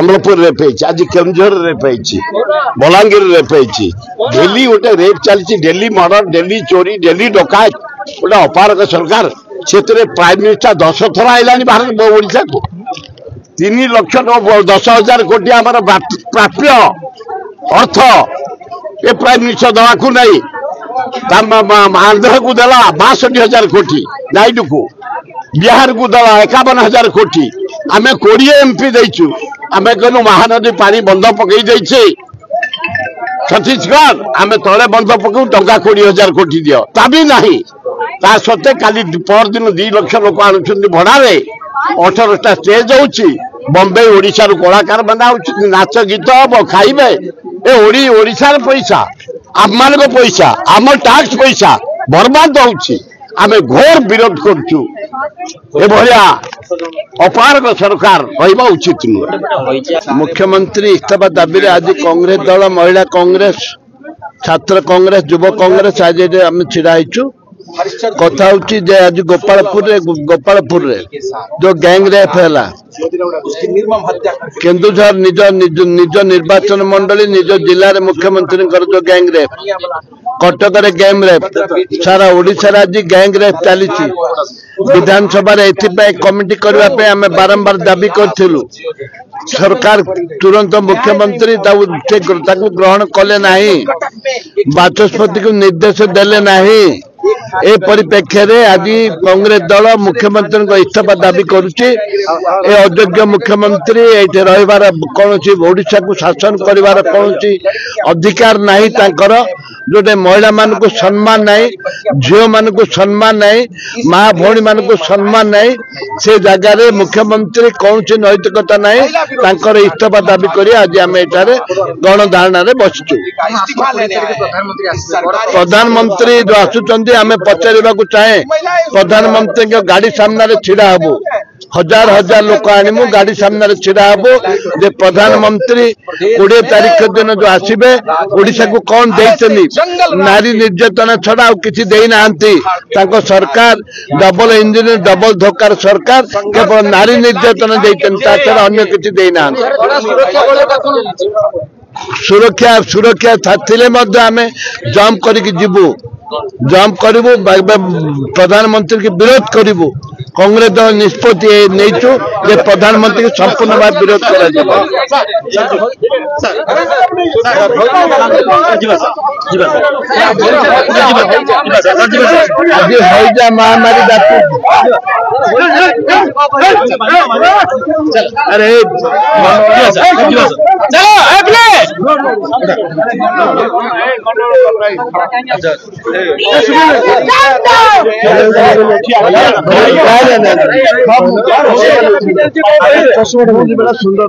Sambalpur rape आज Keonjhar rape Balangir rape daily गोटे rape चली डेली मर्डर डेली चोरी डेली डकायत गोटे अपारक सरकार से प्राइम मिनिस्टर 10 थर आईलानी भारत ओडिशा को 3 लाख 10,000 कोटी आम प्राप्य अर्थ ये प्राइम मिनिस्टर दवा को नहीं आंध्र को देला 62,000 कोटी नायडू को बिहार को देला 51,000 कोटी आम 20 MP देचु आम कहलु महानदी पानी बंध पकई देछे छत्तीसगढ़ आम तले बंध पकऊ टंका 20,000 कोटी दियो ता भी नहीं ता सत्ते काली पर दिन 2 लाख लोक आणुछन्ती भड़ारे 18टा स्टेज होची बॉम्बे ओडिशा रो कलाकार बना नाच गीत हम खाइबे ए ओडिशा पैसा आम पैसा आम टैक्स पैसा बर्बाद होची आम घोर विरोध करछु ए भलिया अपारक सरकार रहिबा उचित नुह। मुख्यमंत्री इस्तीफा दाबी रे आज कांग्रेस दल महिला कांग्रेस छात्र कांग्रेस युव कांग्रेस आज आम छिड़ा होइछु कथा होची जे आज गोपालपुर रे जो गैंग रेप हैला केन्दुझर निज निर्वाचन मंडली निज जिले में मुख्यमंत्री जो गैंग रेप कटक रे गैंग रेप सारा ओडिशा आज गैंग रेप चली विधानसभा कमिटी करने आम बारंबार दाबी करूँ सरकार तुरंत मुख्यमंत्री ग्रहण कले नहीं बाचस्पति को निर्देश देले नहीं ए परिप्रेक्षी रे आज कांग्रेस दल मुख्यमंत्री इस्तीफा दाबी करुच्ची अयोग्य मुख्यमंत्री ये रहिबार कौन ओडिशा को शासन करिवार कौन अधिकार नहीं तांकर जोटे महिला मान को सम्मान नहीं झील मान को सम्मान नहीं माँ भौणी मान को सम्मान नहीं से जगह रे मुख्यमंत्री कौन नैतिकता नहीं तांकर इस्तीफा दाबी करी आज आम एठारे गणधारणा रे बसिचु प्रधानमंत्री जो आसुचंदी आम पचारिबा को चाहे प्रधानमंत्री के गाड़ी सामने छिड़ा हबो हजार हजार लोक आनिमु गाड़ी सामने छिड़ा हबो जे प्रधानमंत्री 20 तारीख दिन जो आसीबे ओडिशा को कौन देइतनी नारी निर्यातना छड़ा किसी देई नांती ताको सरकार डबल इंजिन डबल धोकार सरकार केवल नारी निर्यातना देइतनी ता छड़ा अन्य किसी देई नांती सुरक्षा थिले मध्य आमे जंप करिक जिबु जंप करू प्रधानमंत्री के विरोध करूँ कांग्रेस दल निष्पत्ति नहीं प्रधानमंत्री के संपूर्ण भाव विरोध कर महामारी अरे सुंदर